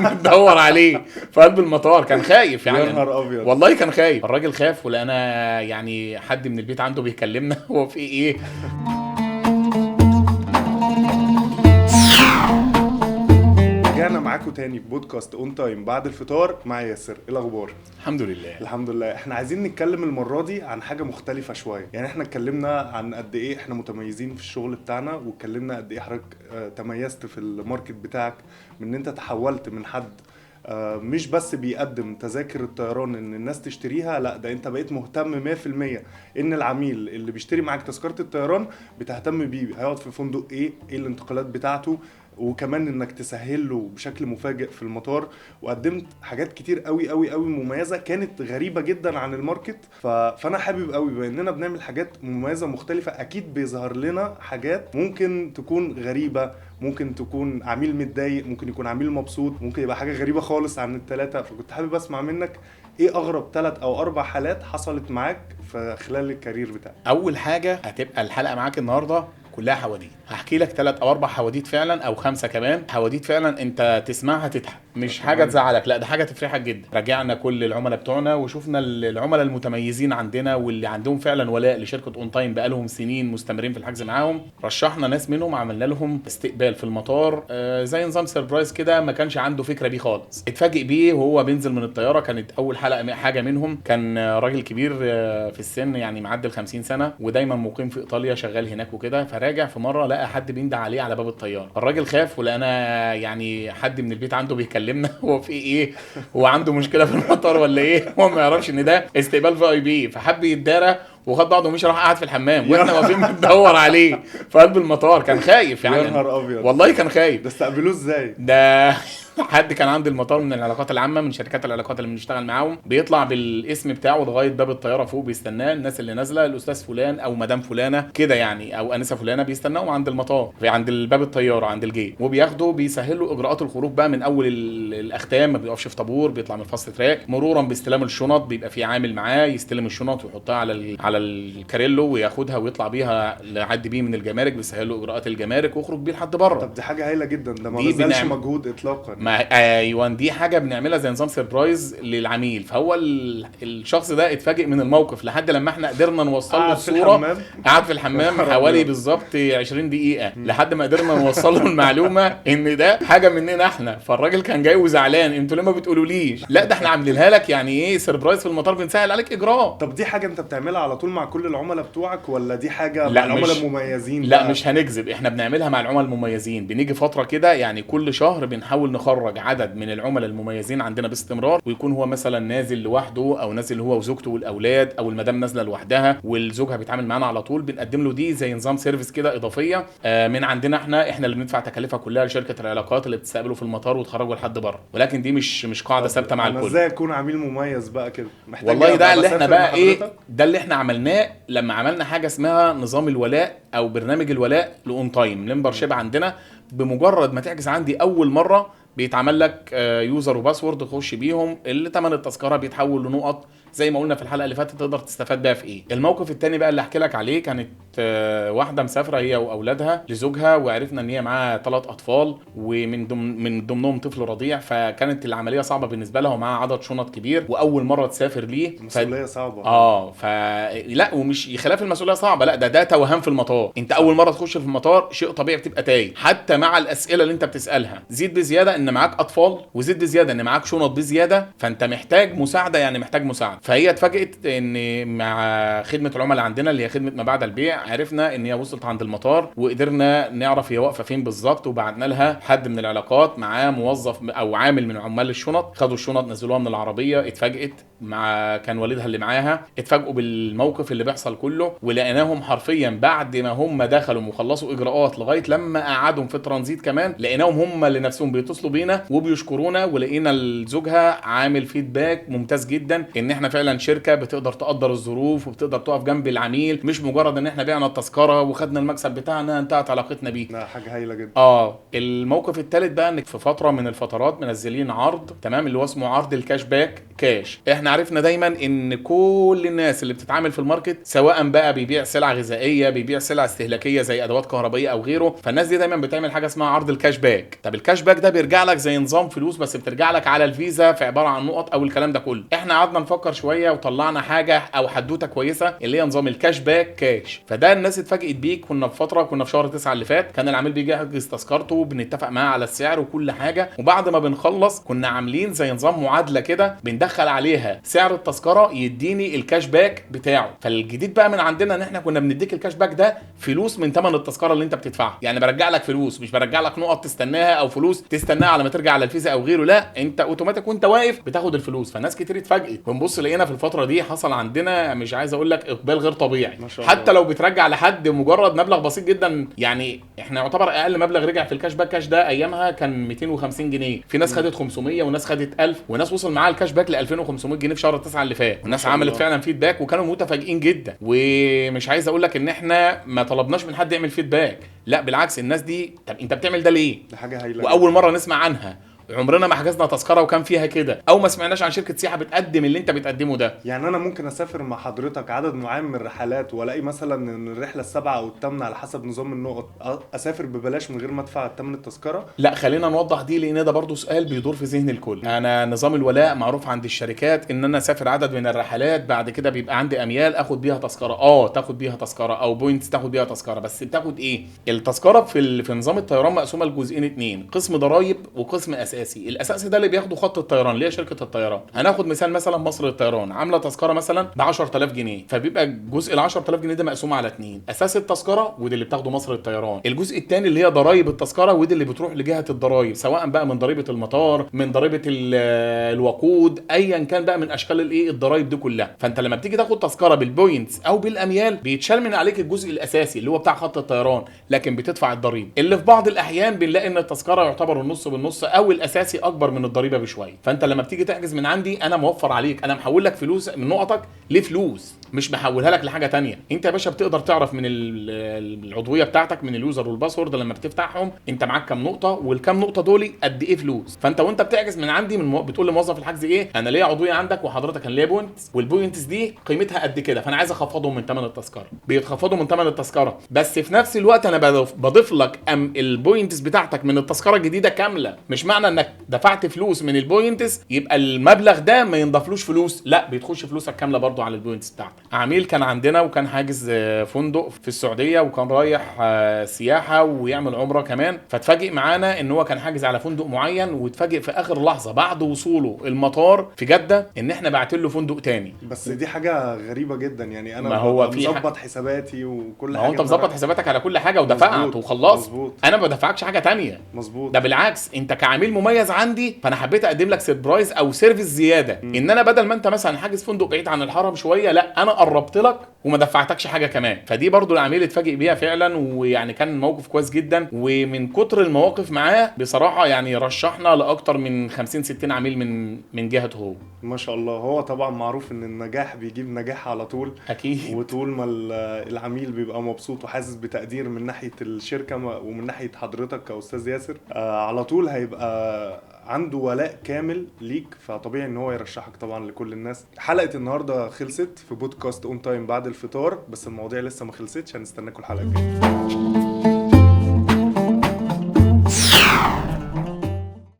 واقفين بندور عليه في قلب المطار، كان خايف يا يعني. نهار ابيض. والله كان خايف. الراجل خاف ولقانا يعني حد من البيت عنده بيكلمنا هو في ايه. رجعنا معاكم تاني في بودكاست اون تايم بعد الفطار مع ياسر. ايه الاخبار؟ الحمد لله. الحمد لله. احنا عايزين نتكلم المره دي عن حاجه مختلفه شويه. يعني احنا اتكلمنا عن قد ايه احنا متميزين في الشغل بتاعنا، واتكلمنا قد ايه حضرتك تميزت في الماركت بتاعك، من ان انت تحولت من حد مش بس بيقدم تذاكر الطيران ان الناس تشتريها، لا ده انت بقيت مهتم 100% ان العميل اللي بيشتري معاك تذكرة الطيران بتهتم بيه، هيقعد في فندق ايه الانتقالات بتاعته، وكمان انك تسهل له بشكل مفاجئ في المطار. وقدمت حاجات كتير قوي قوي قوي مميزه كانت غريبه جدا عن الماركت. فانا حابب قوي بما اننا بنعمل حاجات مميزه مختلفه، اكيد بيظهر لنا حاجات ممكن تكون غريبه، ممكن تكون عميل متضايق، ممكن يكون عميل مبسوط، ممكن يبقى حاجه غريبه خالص عن الثلاثه. فكنت حابب اسمع منك ايه اغرب 3 أو 4 حالات حصلت معاك في خلال الكارير بتاعك. اول حاجه هتبقى الحلقه معاك النهارده كلها حواديت. هحكي لك 3 أو 4 حواديت فعلا، او 5 كمان حواديت فعلا انت تسمعها تضحك، مش حاجه تزعلك، لا ده حاجه تفرحك جدا. راجعنا كل العملاء بتوعنا وشوفنا العملاء المتميزين عندنا واللي عندهم فعلا ولاء لشركه اون تايم بقالهم سنين مستمرين في الحجز معاهم. رشحنا ناس منهم، عملنا لهم استقبال في المطار زي نظام سيربرايز كده، ما كانش عنده فكره بيه خالص. اتفاجئ بيه وهو بينزل من الطياره. كانت اول حاجه منهم كان راجل كبير في السن، يعني معدي ال50 سنه، ودايما مقيم في ايطاليا شغال هناك وكده. فراجع في مره لقى حد بيندع عليه على باب الطياره. الراجل خاف ولقانا يعني حد من البيت عنده بيكلمنا هو في ايه، هو عنده مشكله في المطار ولا ايه. هو ما يعرفش ان ده استقبال في اي بي، فحب يتدارى وخد بعضه ومشي، راح قاعد في الحمام واحنا واقفين بندور عليه في قلب المطار. كان خايف يعني. يا نهار ابيض. والله كان خايف. ده استقبلوه ازاي؟ ده حد كان عند المطار من العلاقات العامه، من شركات العلاقات اللي بنشتغل معاهم، بيطلع بالاسم بتاعه لغايه باب الطياره فوق، بيستناه الناس اللي نازله، الاستاذ فلان او مدام فلانه كده يعني، او انسه فلانه، بيستناهم عند المطار عند باب الطياره عند الجيت، وبياخده بيسهل له اجراءات الخروج بقى من اول الاختام. ما بيقفش في طابور، بيطلع من الفاست تراك، مرورا باستلام الشنط، بيبقى في عامل معاه يستلم الشنط ويحطها على الكاريلو وياخدها ويطلع بيها لحد بيه من الجمارك، بيسهل له اجراءات الجمارك ويخرج بيه لحد بره. طب دي حاجه هايله جدا، ده ما بذلش مجهود اطلاقا. ايوه دي حاجه بنعملها زي نظام سيربرايز للعميل. فهو الشخص ده اتفاجئ من الموقف لحد لما احنا قدرنا نوصل له الصوره. قعد في الحمام حوالي بالظبط 20 دقيقه لحد ما قدرنا نوصل له المعلومه ان ده حاجه مننا احنا. فالراجل كان جاي وزعلان، انتوا ليه ما بتقولوليش؟ لا ده احنا عاملينها لك يعني ايه سيربرايز في المطار، بنسهل عليك اجراء. طب دي حاجه انت بتعملها على طول مع كل العملاء بتوعك، ولا دي حاجه مع العملاء المميزين؟ لا بقى؟ مش هنكذب، احنا بنعملها مع العملاء المميزين. بنيجي فتره كده يعني كل شهر بنحاول نخرج عدد من العملاء المميزين عندنا باستمرار، ويكون هو مثلا نازل لوحده، او نازل هو وزوجته والاولاد، او المدام نازله لوحدها والزوجها بيتعامل معانا على طول. بنقدم له دي زي نظام سيرفيس كده اضافيه من عندنا احنا اللي بندفع تكاليفها كلها لشركه العلاقات اللي بتستقبله في المطار وتخرجه لحد بره. ولكن دي مش قاعده ثابته مع الكل. ازاي اكون عميل مميز بقى كده؟ والله ده اللي احنا بقى ايه، ده اللي احنا عملناه لما عملنا حاجه اسمها نظام الولاء او برنامج الولاء لاون تايم ممبرشيب عندنا. بمجرد ما تحجز عندي اول مره بيتعمل لك يوزر وباسورد تخش بيهم، اللي ثمن التذكره بيتحول لنقط زي ما قلنا في الحلقه اللي فاتت، تقدر تستفاد بيها في ايه. الموقف الثاني بقى اللي احكي لك عليه، كانت واحده مسافره هي واولادها لزوجها، وعرفنا ان هي معاها 3 اطفال ومن ضمنهم طفل رضيع. فكانت العمليه صعبه بالنسبه لها، ومعاها عدد شنط كبير واول مره تسافر ليه. مسؤوليه صعبه. لا ومش خلاف المسؤوليه صعبه، لا ده توهان في المطار. انت اول مره تخش في المطار شيء طبيعي بتبقى تايه، حتى مع الاسئله اللي انت بتسالها. زيد بزياده ان معاك اطفال، وزيد بزياده ان معاك شنط بزياده، فانت محتاج مساعده، يعني محتاج مساعده. فهي اتفاجئت ان مع خدمه العملاء عندنا اللي هي خدمه ما بعد البيع، عرفنا ان هي وصلت عند المطار، وقدرنا نعرف هي واقفه فين بالظبط، وبعتنا لها حد من العلاقات معاه موظف او عامل من عمال الشنط، خدوا الشنط نزلوها من العربيه. اتفاجئت كان والدها اللي معاها، اتفاجئوا بالموقف اللي بيحصل كله، ولقيناهم حرفيا بعد ما هم دخلوا وخلصوا اجراءات لغايه لما قعدهم في ترانزيت كمان، لقيناهم هم اللي نفسهم بيتصلوا بينا وبيشكرونا. ولقينا زوجها عامل فيدباك ممتاز جدا ان احنا فعلا شركه بتقدر تقدر الظروف وبتقدر تقف جنب العميل، مش مجرد ان احنا بعنا التذكره وخدنا المكسب بتاعنا انتهت علاقتنا بيه. لا حاجه هايله جدا. الموقف الثالث بقى انك في فتره من الفترات منزلين عرض تمام اللي هو اسمه عرض الكاش باك كاش. احنا عرفنا دايما ان كل الناس اللي بتتعامل في الماركت سواء بقى بيبيع سلع غذائيه، بيبيع سلع استهلاكيه زي ادوات كهربائيه او غيره، فالناس دي دايما بتعمل حاجه اسمها عرض الكاش باك. طب الكاش باك ده بيرجع لك زي نظام فلوس بس بترجع لك على الفيزا في عباره عن نقط او الكلام ده كله. احنا قعدنا نفكر شويه وطلعنا حاجه او حدوته كويسه اللي هي نظام الكاش باك كاش. فده الناس اتفاجئت بيه. كنا في شهر 9 اللي فات، كان العميل بيجي يحجز تذكرته، بنتفق معاه على السعر وكل حاجه، وبعد ما بنخلص كنا عاملين زي نظام معادله كده بندخل عليها سعر التذكره يديني الكاش باك بتاعه. فالجديد بقى من عندنا ان احنا كنا بنديك الكاش باك ده فلوس من ثمن التذكره اللي انت بتدفعها. يعني برجع لك فلوس، مش برجع لك نقط تستناها او فلوس تستناها على ما ترجع على الفيزا او غيره، لا انت اوتوماتيك وانت واقف بتاخد الفلوس. فناس كتير اتفاجئت. بنبص لقينا في الفتره دي حصل عندنا مش عايز اقول لك اقبال غير طبيعي، حتى لو بترجع لحد مجرد مبلغ بسيط جدا. يعني احنا يعتبر اقل مبلغ رجع في الكاش باك كاش ده ايامها كان 250 جنيه، في ناس خدت 500 وناس خدت 1000 وناس وصل معاها الكاش باك ل 2500 جنيه في شهر 9 اللي فات، والناس عملت فعلا فيدباك وكانوا متفاجئين جدا. ومش عايز اقول لك ان احنا ما طلبناش من حد يعمل فيدباك، لا بالعكس الناس دي طب انت بتعمل ده ليه؟ دي حاجه هايله واول مره نسمع عنها، عمرنا ما حجزنا تذكره وكان فيها كده، او ما سمعناش عن شركه سياحه بتقدم اللي انت بتقدمه ده. يعني انا ممكن اسافر مع حضرتك عدد معين من الرحلات والاقي مثلا ان الرحله السابعه او الثامنه على حسب نظام النقط اسافر ببلاش من غير ما ادفع ثمن التذكره؟ لا خلينا نوضح دي لان ده برضو سؤال بيدور في ذهن الكل. انا نظام الولاء معروف عند الشركات ان انا اسافر عدد من الرحلات، بعد كده بيبقى عندي اميال اخد بيها تذكره، تاخد بيها تذكره او بوينتس تاخد بيها تذكره. بس بتاخد ايه التذكره في نظام الطيران مقسومه لجزئين اتنين، قسم ضرايب وقسم اساسي. الاساسي ده اللي بياخده خط الطيران اللي هي شركه الطيران. هناخد مثلا مصر للطيران عامله تذكره مثلا ب 10000 جنيه، فبيبقى جزء ال 10000 جنيه ده مقسوم على اتنين، اساس التذكره ودي اللي بتاخده مصر للطيران، الجزء الثاني اللي هي ضرايب التذكره ودي اللي بتروح لجهه الضرايب، سواء بقى من ضريبه المطار، من ضريبه الوقود، ايا كان بقى من اشكال الايه الضرايب دي كلها. فانت لما بتيجي تاخد تذكره بالبوينتس او بالاميال بيتشال من عليك الجزء الاساسي اللي هو بتاع خط الطيران، لكن بتدفع الضريبه اللي في بعض الاحيان بنلاقي ان التذكره يعتبر النص بالنص او الاساسي اكبر من الضريبه بشويه. فانت لما بتيجي تحجز من عندي انا موفر عليك، انا محول لك فلوس من نقطك لفلوس، مش بحولها لك لحاجه تانية. انت يا باشا بتقدر تعرف من العضويه بتاعتك من اليوزر والباسورد لما بتفتحهم انت معاك كام نقطه والكام نقطه دول قد ايه فلوس. فانت وانت بتحجز من عندي بتقول لموظف الحجز ايه انا ليا عضويه عندك وحضرتك كان ليا بوينتس والبوينتس دي قيمتها قد كده، فانا عايز اخفضهم من ثمن التذكره. بيتخفضوا من ثمن التذكره، بس في نفس الوقت انا بضيف لك البوينتس بتاعتك من التذكره الجديده كامله. مش معنى انك دفعت فلوس من البوينتس يبقى المبلغ ده ما ينضافلوش فلوس، لا بتخش فلوسك كامله برضو على البوينتس بتاعتك. عميل كان عندنا وكان حاجز فندق في السعوديه وكان رايح سياحه ويعمل عمره كمان، فاتفاجئ معانا ان هو كان حاجز على فندق معين واتفاجئ في اخر لحظه بعد وصوله المطار في جده ان احنا باعتين له فندق تاني. بس دي حاجه غريبه جدا، يعني انا ما هو مظبط حساباتي وكل حاجه. ما هو انت مظبط حساباتك على كل حاجه ودفعت وخلصت، انا ما بدفعكش حاجه تانية. مظبوط. ده بالعكس انت كعميل مميز عندي، فانا حبيت اقدم لك سيربرايز او سيرفيس زياده ان انا بدل ما انت مثلا حاجز فندق بعيد عن الحرم شويه، لا انا قربت لك وما دفعتكش حاجه كمان. فدي برضو العميل اتفاجئ بيها فعلا، ويعني كان موقف كويس جدا. ومن كتر المواقف معاه بصراحه يعني رشحنا لاكتر من 50 60 عميل من جهته هو. ما شاء الله. هو طبعا معروف ان النجاح بيجيب نجاح على طول اكيد، وطول ما العميل بيبقى مبسوط وحاسس بتقدير من ناحيه الشركه ومن ناحيه حضرتك كاستاذ ياسر، على طول هيبقى عنده ولاء كامل ليك، فطبيعي ان هو يرشحك طبعا لكل الناس. حلقه النهارده خلصت في بودكاست اون تايم بعد الفطار، بس المواضيع لسه ما خلصتش، هنستناكم الحلقه الجايه.